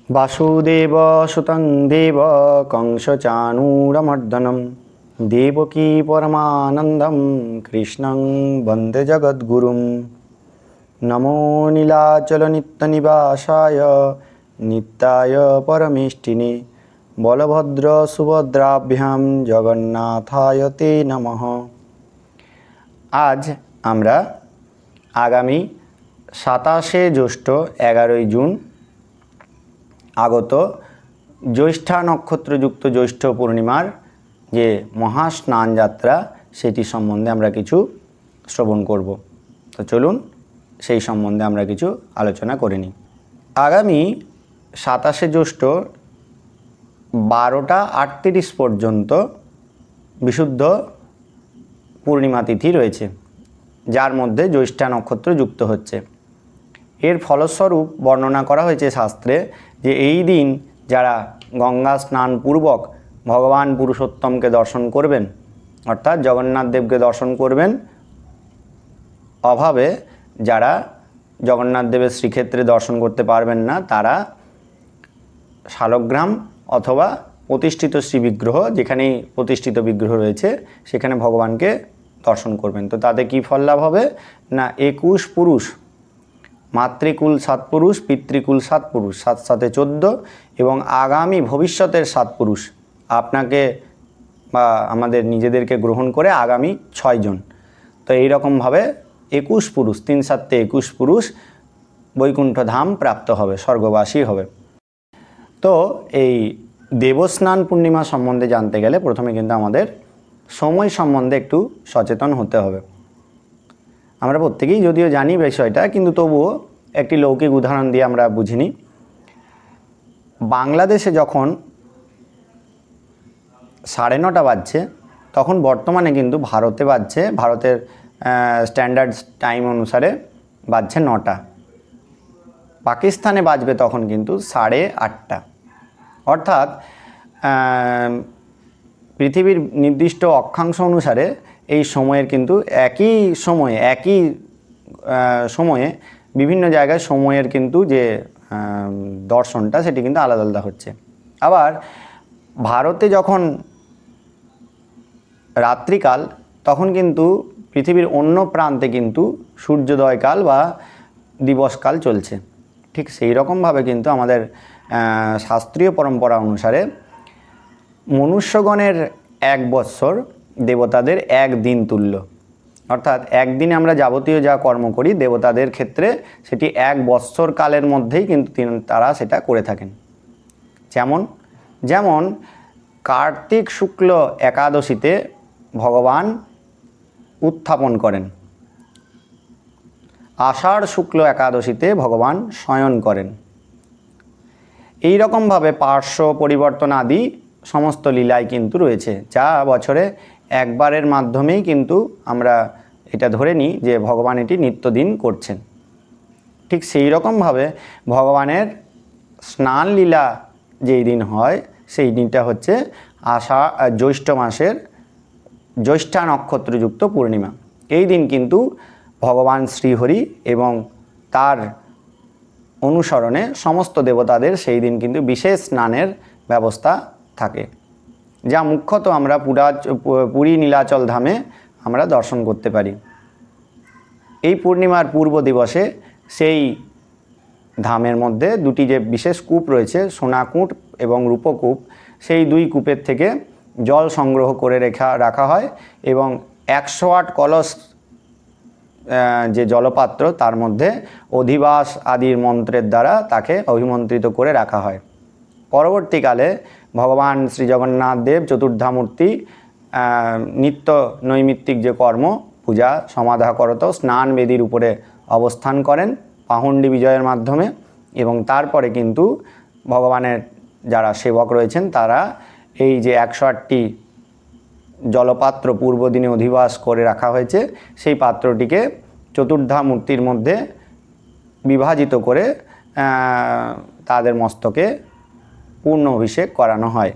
বাসুদেব সুতং দেব কংসচাণূরমর্দনম দেবকী পরমানন্দম কৃষ্ণং বন্দে জগদ্গুরুম। নমো নীলাচল নিত্যনিবাসায় নিত্যায় পরমেষ্টিনে বলভদ্র সুভদ্রাভ্যাম জগন্নাথায় তে নমঃ। আজ আমরা আগামী 27শে জ্যৈষ্ঠ 11ই জুন আগত জ্যৈষ্ঠা নক্ষত্রযুক্ত জ্যৈষ্ঠ পূর্ণিমার যে মহাস্নান যাত্রা সেটি সম্বন্ধে আমরা কিছু শ্রবণ করব। তো চলুন সেই সম্বন্ধে আমরা কিছু আলোচনা করে নিই। আগামী 27শে জ্যৈষ্ঠ 12টা 38 পর্যন্ত বিশুদ্ধ পূর্ণিমা তিথি রয়েছে, যার মধ্যে জ্যৈষ্ঠা নক্ষত্র যুক্ত হচ্ছে। এর ফলস্বরূপ বর্ণনা করা হয়েছে শাস্ত্রে যে এই দিন যারা গঙ্গা স্নান পূর্বক ভগবান পুরুষোত্তমকে দর্শন করবেন, অর্থাৎ জগন্নাথ দেবকে দর্শন করবেন, অভাবে যারা জগন্নাথ দেবের শ্রীক্ষেত্রে দর্শন করতে পারবেন না, তারা শালগ্রাম অথবা প্রতিষ্ঠিত শ্রীবিগ্রহ, যেখানেই প্রতিষ্ঠিত বিগ্রহ রয়েছে সেখানে ভগবানকে দর্শন করবেন। তো তাতে কি ফল লাভ হবে না, 21 পুরুষ, মাতৃকুল 7 পুরুষ, পিতৃকুল 7 পুরুষ, 7 7 14, এবং আগামী ভবিষ্যতের 7 পুরুষ আপনাকে বা আমাদের নিজেদেরকে গ্রহণ করে আগামী 6 জন। তো এইরকমভাবে 21 পুরুষ, 3 7 21 পুরুষ বৈকুণ্ঠ ধাম প্রাপ্ত হবে, স্বর্গবাসী হবে। তো এই দেবস্নান পূর্ণিমা সম্বন্ধে জানতে গেলে প্রথমে কিন্তু আমাদের সময় সম্বন্ধে একটু সচেতন হতে হবে। আমরা প্রত্যেকেই যদিও জানি বিষয়টা, কিন্তু তবুও একটি লৌকিক উদাহরণ দিয়ে আমরা বুঝিনি। বাংলাদেশে যখন 9:30 বাজছে, তখন বর্তমানে কিন্তু ভারতে বাজছে, ভারতের স্ট্যান্ডার্ড টাইম অনুসারে বাজছে 9টা। পাকিস্তানে বাজবে তখন কিন্তু 8:30। অর্থাৎ পৃথিবীর নির্দিষ্ট অক্ষাংশ অনুসারে এই সময়ের কিন্তু একই সময়ে বিভিন্ন জায়গায় সময়ের কিন্তু যে দর্শনটা সেটি কিন্তু আলাদা আলাদা হচ্ছে। আবার ভারতে যখন রাত্রিকাল, তখন কিন্তু পৃথিবীর অন্য প্রান্তে কিন্তু সূর্যোদয়কাল বা দিবসকাল চলছে। ঠিক সেই রকমভাবে কিন্তু আমাদের শাস্ত্রীয় পরম্পরা অনুসারে মনুষ্যগণের 1 বৎসর দেবতাদের 1 দিন তুল্য। অর্থাৎ একদিনে আমরা যাবতীয় যা কর্ম করি, দেবতাদের ক্ষেত্রে সেটি 1 বৎসর কালের মধ্যেই কিন্তু তারা সেটা করে থাকেন। যেমন কার্তিক শুক্ল একাদশীতে ভগবান উত্থাপন করেন, আষাঢ় শুক্ল একাদশীতে ভগবান শয়ন করেন। এই রকমভাবে পার্শ্ব পরিবর্তন আদি সমস্ত লীলাই কিন্তু রয়েছে, যা বছরে একবারের মাধ্যমেই কিন্তু আমরা এটা ধরে নিই যে ভগবান এটি নিত্যদিন করছেন। ঠিক সেই রকমভাবে ভগবানের স্নান লীলা যেই দিন হয় সেই দিনটা হচ্ছে জ্যৈষ্ঠ মাসের জ্যৈষ্ঠা নক্ষত্রযুক্ত পূর্ণিমা। এই দিন কিন্তু ভগবান শ্রীহরি এবং তার অনুসরণে সমস্ত দেবতাদের সেই দিন কিন্তু বিশেষ স্নানের ব্যবস্থা থাকে, যা মুখ্যত আমরা পুরী নীলাচল ধামে আমরা দর্শন করতে পারি। এই পূর্ণিমার পূর্ব দিবসে সেই ধামের মধ্যে 2টি যে বিশেষ কূপ রয়েছে, সোনাকূপ এবং রূপকূপ, সেই 2 কূপের থেকে জল সংগ্রহ করে রাখা হয় এবং 108 কলস যে জলপাত্র, তার মধ্যে অধিবাস আদির মন্ত্রের দ্বারা তাকে অভিমন্ত্রিত করে রাখা হয়। পরবর্তীকালে ভগবান শ্রী জগন্নাথ দেব চতুর্ধামূর্তি নিত্য নৈমিত্তিক যে কর্ম, পূজা সমাধা স্নান বেদির উপরে অবস্থান করেন পাহুন্ডি বিজয়ের মাধ্যমে, এবং তারপরে কিন্তু ভগবানের যারা সেবক রয়েছেন তারা এই যে 108টি জলপাত্র পূর্ব দিনে অধিবাস করে রাখা হয়েছে, সেই পাত্রটিকে চতুর্ধা মূর্তির মধ্যে বিভাজিত করে তাদের মস্তকে পূর্ণ অভিষেক করানো হয়।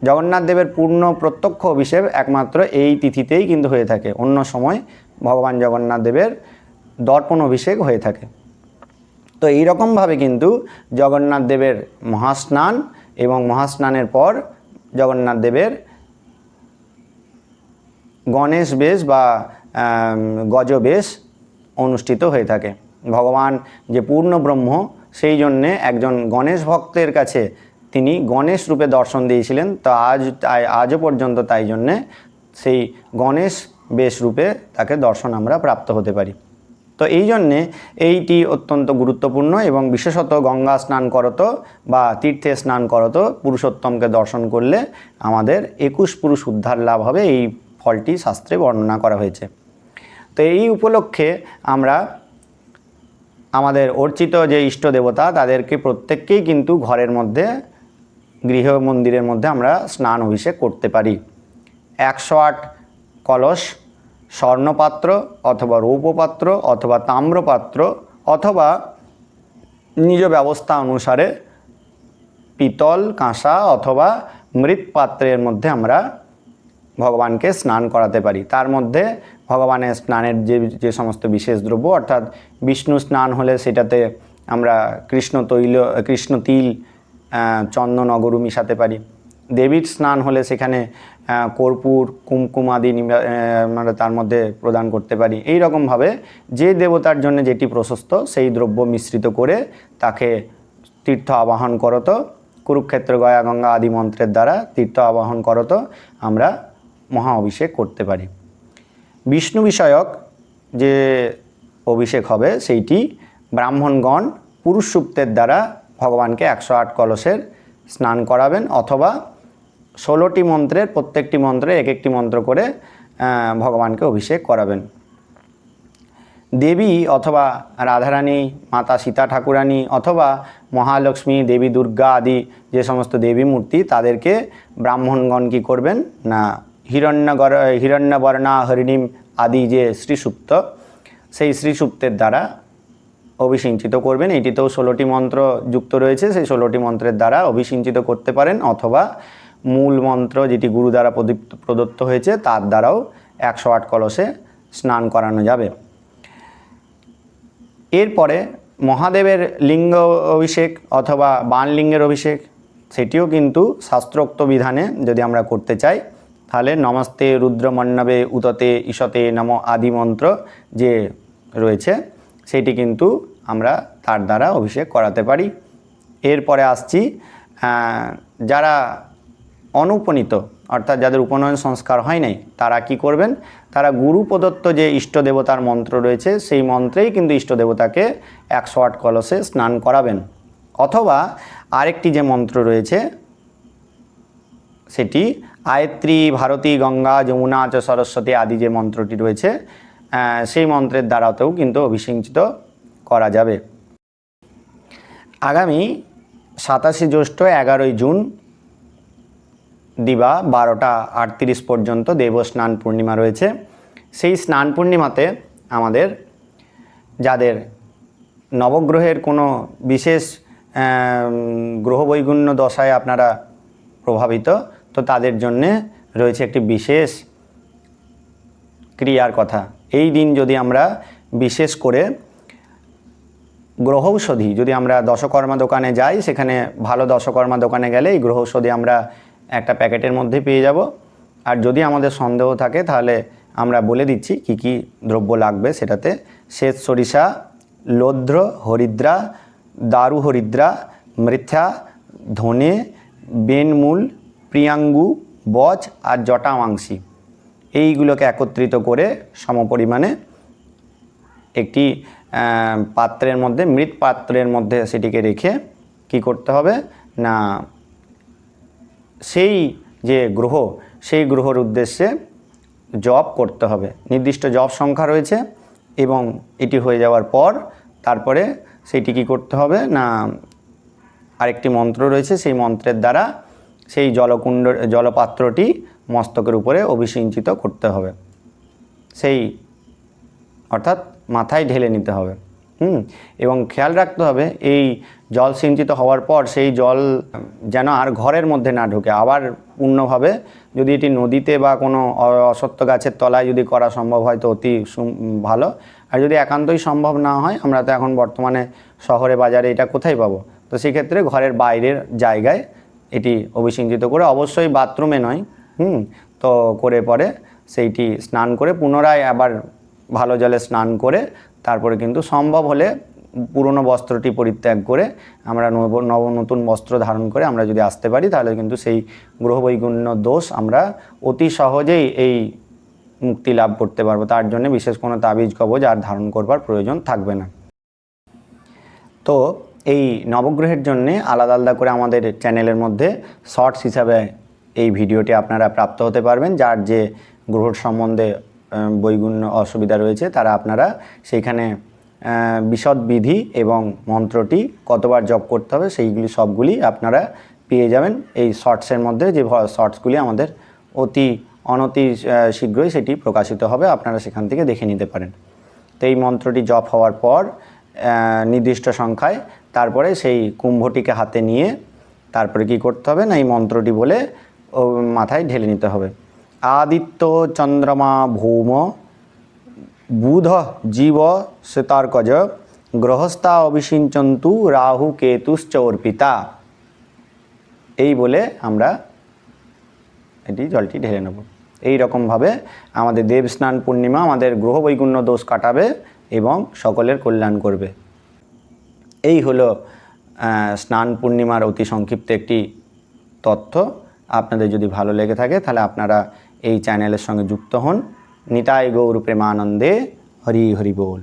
জগন্নাথ দেবের পূর্ণ প্রত্যক্ষ অভিষেক একমাত্র এই তিথিতেই কিন্তু হয়ে থাকে, অন্য সময় ভগবান জগন্নাথ দেবের দর্পণ অভিষেক হয়ে থাকে। তো এইরকমভাবে কিন্তু জগন্নাথ দেবের মহাস্নান এবং মহাস্নানের পর জগন্নাথ দেবের গণেশ বেশ বা গজ বেশ অনুষ্ঠিত হয়ে থাকে। ভগবান যে পূর্ণ ব্রহ্ম, সেই জন্যে একজন গণেশ ভক্তের কাছে তিনি গণেশ রূপে দর্শন দিয়েছিলেন। তো আজও পর্যন্ত তাই জন্যে সেই গণেশ বেশ রূপে তাকে দর্শন আমরা প্রাপ্ত হতে পারি। তো এই জন্যে এইটি অত্যন্ত গুরুত্বপূর্ণ এবং বিশেষত গঙ্গা স্নান করত বা তীর্থে স্নান করত পুরুষোত্তমকে দর্শন করলে আমাদের 21 পুরুষ উদ্ধার লাভ হবে, এই ফলটি শাস্ত্রে বর্ণনা করা হয়েছে। তো এই উপলক্ষে আমরা আমাদের অর্চিত যে ইষ্ট দেবতা তাদেরকে প্রত্যেককেই কিন্তু ঘরের মধ্যে গৃহ মন্দিরের মধ্যে আমরা স্নান অভিষেক করতে পারি। 108 কলস স্বর্ণপাত্র অথবা রৌপ্যপাত্র অথবা তাম্রপাত্র অথবা নিজ ব্যবস্থা অনুসারে পিতল, কাঁসা অথবা মৃৎ পাত্রের মধ্যে আমরা ভগবানকে স্নান করাতে পারি। তার মধ্যে ভগবানের স্নানের যে সমস্ত বিশেষ দ্রব্য, অর্থাৎ বিষ্ণু স্নান হলে সেটাতে আমরা কৃষ্ণ তিল, চন্দন, অগরু মিশাতে পারি। দেবীর স্নান হলে সেখানে কর্পূর, কুমকুম আদি আমরা তার মধ্যে প্রদান করতে পারি। এই রকমভাবে যে দেবতার জন্য যেটি প্রশস্ত সেই দ্রব্য মিশ্রিত করে তাকে তীর্থ আবাহন করত, কুরুক্ষেত্র, গয়া, গঙ্গা আদি মন্ত্রের দ্বারা তীর্থ আবাহন করত আমরা মহা অভিষেক করতে পারি। বিষ্ণু বিষয়ক যে অভিষেক হবে সেইটি ব্রাহ্মণগণ পুরুষ সূক্তের দ্বারা ভগবানকে 108 কলসের স্নান করাবেন অথবা 16টি মন্ত্রের প্রত্যেকটি মন্ত্রে এক একটি মন্ত্র করে ভগবানকে অভিষেক করাবেন। দেবী অথবা রাধারানী, মাতা সীতা ঠাকুরানী অথবা মহালক্ষ্মী, দেবী দুর্গা আদি যে সমস্ত দেবী মূর্তি তাদেরকে ব্রাহ্মণগণ কী করবেন না হিরণ্যবর্ণা হরিণীম আদি যে শ্রীসূক্ত, সেই শ্রীসূক্তের দ্বারা অভিসিঞ্চিত করবেন। এটিতেও 16টি মন্ত্র যুক্ত রয়েছে, সেই 16টি মন্ত্রের দ্বারা অভিসিঞ্চিত করতে পারেন অথবা মূল মন্ত্র যেটি গুরু দ্বারা প্রদত্ত হয়েছে তার দ্বারাও 108 কলসে স্নান করানো যাবে। এরপরে মহাদেবের লিঙ্গ অভিষেক অথবা বাণলিঙ্গের অভিষেক, সেটিও কিন্তু শাস্ত্রোক্ত বিধানে যদি আমরা করতে চাই তাহলে নমস্তে রুদ্রমন্নবে উততে ঈশতে নম আদি মন্ত্র যে রয়েছে সেটি কিন্তু আমরা তার দ্বারা অভিষেক করাতে পারি। এরপরে আসছি যারা অনুপনীত অর্থাৎ যাদের উপনয়ন সংস্কার হয় নাই তারা কি করবেন, তারা গুরু প্রদত্ত যে ইষ্ট দেবতার মন্ত্র রয়েছে সেই মন্ত্রেই কিন্তু ইষ্ট দেবতাকে 108 কলসে স্নান করাবেন। অথবা আরেকটি যে মন্ত্র রয়েছে সেটি আয়ত্রী, ভারতী, গঙ্গা, যমুনা চ সরস্বতী আদি যে মন্ত্রটি রয়েছে সেই মন্ত্রের দ্বারাতেও কিন্তু অভিষিঞ্চিত করা যাবে। আগামী 27 জ্যৈষ্ঠ 11ই জুন দিবা 12টা 38 পর্যন্ত দেবস্নান পূর্ণিমা রয়েছে। সেই স্নান পূর্ণিমাতে আমাদের যাদের নবগ্রহের কোনো বিশেষ গ্রহবৈগুণ্য দশায় আপনারা প্রভাবিত, তো তাদের জন্যে রয়েছে একটি বিশেষ ক্রিয়ার কথা। এই দিন যদি আমরা বিশেষ করে গ্রহৌষধি যদি আমরা দশকর্মা দোকানে যাই, সেখানে ভালো দশকর্মা দোকানে গেলে এই গ্রহৌষধি আমরা একটা প্যাকেটের মধ্যে পেয়ে যাব। আর যদি আমাদের সন্দেহ থাকে তাহলে আমরা বলে দিচ্ছি কি কি দ্রব্য লাগবে সেটাতে: শ্বেত সরিষা, লোধ্র, হরিদ্রা, দারু হরিদ্রা, মৃথা, ধনে, বেনমূল, প্রিয়াঙ্গু, বজ আর জটামাংসী, এইগুলোকে একত্রিত করে সমপরিমাণে একটি পাত্রের মধ্যে, মৃৎ পাত্রের মধ্যে সেটিকে রেখে কি করতে হবে না সেই যে গ্রহ সেই গ্রহর উদ্দেশ্যে জপ করতে হবে। নির্দিষ্ট জপ সংখ্যা রয়েছে এবং এটি হয়ে যাওয়ার পর তারপরে সেইটি কী করতে হবে না আরেকটি মন্ত্র রয়েছে, সেই মন্ত্রের দ্বারা সেই জলপাত্রটি মস্তকের উপরে অভিসিঞ্চিত করতে হবে, সেই অর্থাৎ মাথায় ঢেলে নিতে হবে। এবং খেয়াল রাখতে হবে এই জল সিঞ্চিত হওয়ার পর সেই জল যেন আর ঘরের মধ্যে না ঢোকে। আবার পূর্ণভাবে যদি এটি নদীতে বা কোনো অশ্বত্থ গাছের তলায় যদি করা সম্ভব হয় তো অতি ভালো। আর যদি একান্তই সম্ভব না হয়, আমরা তো এখন বর্তমানে শহরে বাজারে এটা কোথায় পাবো? তো সেক্ষেত্রে ঘরের বাইরের জায়গায় এটি অভিসিঞ্চিত করে, অবশ্যই বাথরুমে নয়, তো করে পরে সেইটি স্নান করে পুনরায় আবার ভালো জলে স্নান করে তারপরে কিন্তু সম্ভব হলে পুরনো বস্ত্রটি পরিত্যাগ করে আমরা নতুন বস্ত্র ধারণ করে আমরা যদি আসতে পারি, তাহলে কিন্তু সেই গ্রহবৈগুণ্য দোষ আমরা অতি সহজেই এই মুক্তি লাভ করতে পারবো। তার জন্য বিশেষ কোনো তাবিজ কবজ আর ধারণ করবার প্রয়োজন থাকবে না। তো এই নবগ্রহের জন্যে আলাদা আলাদা করে আমাদের চ্যানেলের মধ্যে শর্টস হিসাবে এই ভিডিওটি আপনারা প্রাপ্ত হতে পারবেন। যার যে গ্রহর সম্বন্ধে বৈগুণ্য অসুবিধা রয়েছে তারা আপনারা সেইখানে বিশদ বিধি এবং মন্ত্রটি কতবার জপ করতে হবে সেইগুলি সবগুলি আপনারা পেয়ে যাবেন এই শর্টসের মধ্যে। যে শর্টসগুলি আমাদের অনতি শীঘ্রই সেটি প্রকাশিত হবে, আপনারা সেখান থেকে দেখে নিতে পারেন। তো এই মন্ত্রটি জপ হওয়ার পর নির্দিষ্ট সংখ্যায় তারপরে সেই কুম্ভটিকে হাতে নিয়ে তারপরে কি করতে হবে না, এই মন্ত্রটি বলে মাথায় ঢেলে নিতে হবে। আদিত্য চন্দ্রমা ভৌম বুধ জীব শ্বেতার্কজ গ্রহস্থা অভিষিঞ্চন্তু রাহু কেতুশ্চ অর্পিতা। এই বলে আমরা এটি জলটি ঢেলে নেব। এই রকমভাবে আমাদের দেবস্নান পূর্ণিমা আমাদের গ্রহ বৈগুণ্য দোষ কাটাবে এবং সকলের কল্যাণ করবে। এই হলো স্নান পূর্ণিমার অতি সংক্ষিপ্ত একটি তথ্য। আপনাদের যদি ভালো লেগে থাকে তাহলে আপনারা এই চ্যানেলের সঙ্গে যুক্ত হন। নিতাই গৌর প্রেমানন্দে হরি হরি বল।